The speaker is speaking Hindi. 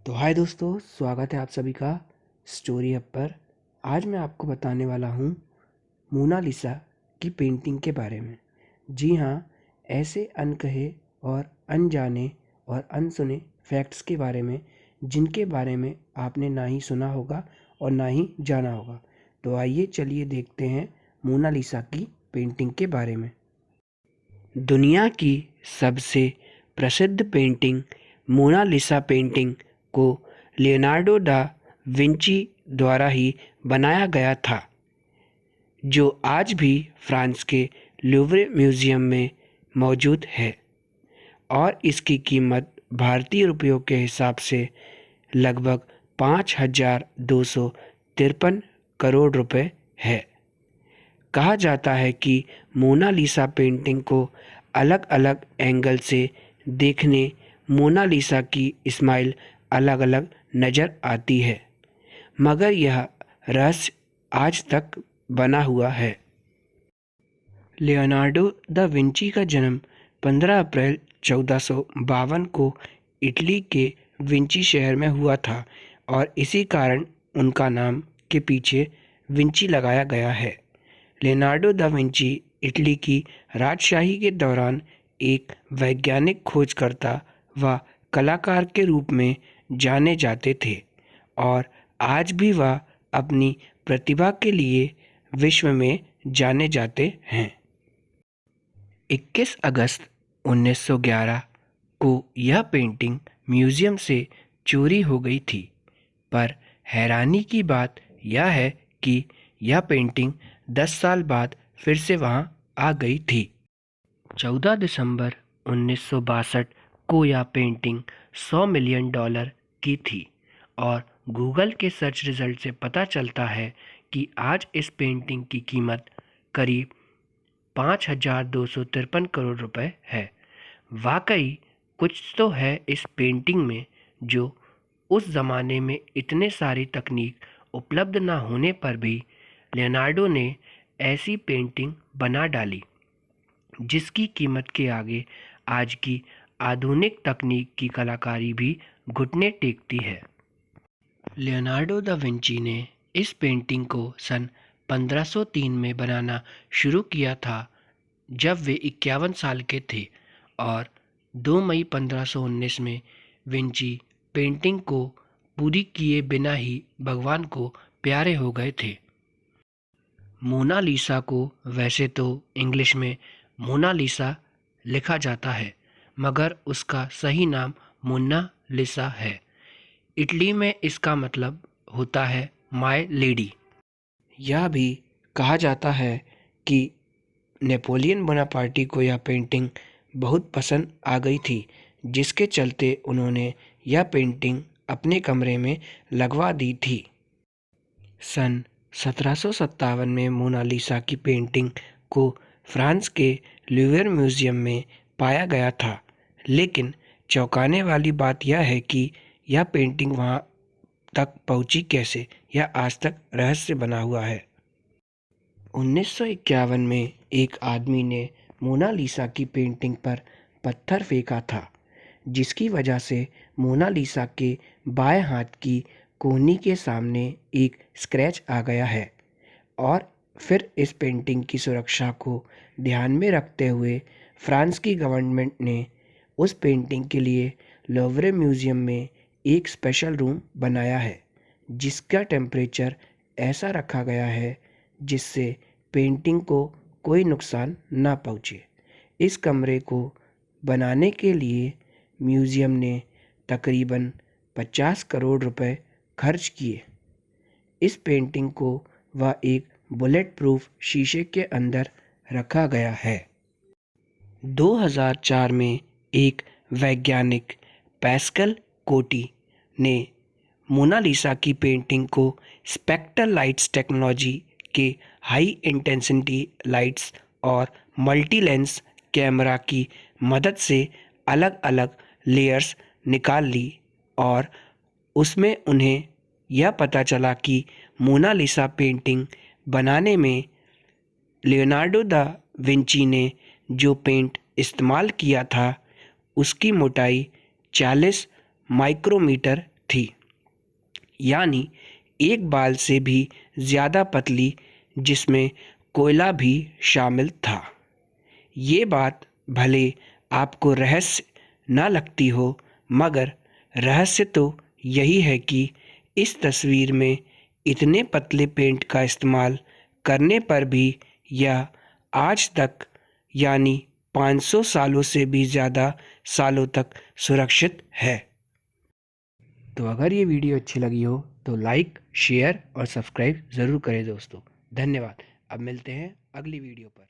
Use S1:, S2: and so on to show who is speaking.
S1: तो हाय दोस्तों, स्वागत है आप सभी का स्टोरी हब पर। आज मैं आपको बताने वाला हूँ मोनालिसा की पेंटिंग के बारे में। जी हाँ, ऐसे अनकहे और अनजाने और अनसुने फैक्ट्स के बारे में जिनके बारे में आपने ना ही सुना होगा और ना ही जाना होगा। तो आइए चलिए देखते हैं मोनालिसा की पेंटिंग के बारे में। दुनिया की सबसे प्रसिद्ध पेंटिंग मोनालिसा पेंटिंग को लियोनार्डो दा विंची द्वारा ही बनाया गया था, जो आज भी फ्रांस के लूव्रे म्यूज़ियम में मौजूद है और इसकी कीमत भारतीय रुपयों के हिसाब से लगभग 5,253 करोड़ रुपए है। कहा जाता है कि मोनालिसा पेंटिंग को अलग अलग एंगल से देखने मोनालिसा की स्माइल अलग अलग नज़र आती है, मगर यह रहस्य आज तक बना हुआ है। लियोनार्डो दा विंची का जन्म 15 अप्रैल 1452 को इटली के विंची शहर में हुआ था और इसी कारण उनका नाम के पीछे विंची लगाया गया है। लियोनार्डो दा विंची इटली की राजशाही के दौरान एक वैज्ञानिक खोजकर्ता व कलाकार के रूप में जाने जाते थे और आज भी वह अपनी प्रतिभा के लिए विश्व में जाने जाते हैं। 21 अगस्त 1911 को यह पेंटिंग म्यूज़ियम से चोरी हो गई थी, पर हैरानी की बात यह है कि यह पेंटिंग 10 साल बाद फिर से वहां आ गई थी। 14 दिसंबर 1962 को यह पेंटिंग $100 मिलियन की थी और गूगल के सर्च रिजल्ट से पता चलता है कि आज इस पेंटिंग की कीमत करीब 5,253 करोड़ रुपए है। वाकई कुछ तो है इस पेंटिंग में, जो उस ज़माने में इतने सारी तकनीक उपलब्ध ना होने पर भी लियोनार्डो ने ऐसी पेंटिंग बना डाली जिसकी कीमत के आगे आज की आधुनिक तकनीक की कलाकारी भी घुटने टेकती है। लियोनार्डो दा विंची ने इस पेंटिंग को सन 1503 में बनाना शुरू किया था, जब वे 51 साल के थे, और 2 मई 1519 में विंची पेंटिंग को पूरी किए बिना ही भगवान को प्यारे हो गए थे। मोनालिसा को वैसे तो इंग्लिश में मोनालिसा लिखा जाता है, मगर उसका सही नाम मोना लिसा है। इटली में इसका मतलब होता है माय लेडी। यह भी कहा जाता है कि नेपोलियन बोनापार्टी को यह पेंटिंग बहुत पसंद आ गई थी, जिसके चलते उन्होंने यह पेंटिंग अपने कमरे में लगवा दी थी। सन 1757 में मोनालिसा की पेंटिंग को फ्रांस के लूव्रे म्यूज़ियम में पाया गया था, लेकिन चौंकाने वाली बात यह है कि यह पेंटिंग वहां तक पहुंची कैसे, यह आज तक रहस्य बना हुआ है। 1951 में एक आदमी ने मोनालिसा की पेंटिंग पर पत्थर फेंका था, जिसकी वजह से मोनालिसा के बाएं हाथ की कोहनी के सामने एक स्क्रैच आ गया है और फिर इस पेंटिंग की सुरक्षा को ध्यान में रखते हुए फ्रांस की गवर्नमेंट ने उस पेंटिंग के लिए लूव्रे म्यूज़ियम में एक स्पेशल रूम बनाया है, जिसका टेम्परेचर ऐसा रखा गया है जिससे पेंटिंग को कोई नुकसान ना पहुँचे। इस कमरे को बनाने के लिए म्यूज़ियम ने तकरीबन 50 करोड़ रुपए खर्च किए। इस पेंटिंग को वह एक बुलेट प्रूफ शीशे के अंदर रखा गया है। 2004 में एक वैज्ञानिक पैस्कल कोटी ने मोनालिसा की पेंटिंग को स्पेक्ट्रल लाइट्स टेक्नोलॉजी के हाई इंटेंसिटी लाइट्स और मल्टी लेंस कैमरा की मदद से अलग अलग लेयर्स निकाल ली और उसमें उन्हें यह पता चला कि मोनालिसा पेंटिंग बनाने में लियोनार्डो दा विंची ने जो पेंट इस्तेमाल किया था उसकी मोटाई 40 माइक्रोमीटर थी। यानी एक बाल से भी ज़्यादा पतली, जिसमें कोयला भी शामिल था। ये बात भले आपको रहस्य न लगती हो, मगर रहस्य तो यही है कि इस तस्वीर में इतने पतले पेंट का इस्तेमाल करने पर भी यह आज तक यानी 500 सालों से भी ज़्यादा सालों तक सुरक्षित है। तो अगर ये वीडियो अच्छी लगी हो तो लाइक, शेयर और सब्सक्राइब ज़रूर करें दोस्तों। धन्यवाद। अब मिलते हैं अगली वीडियो पर।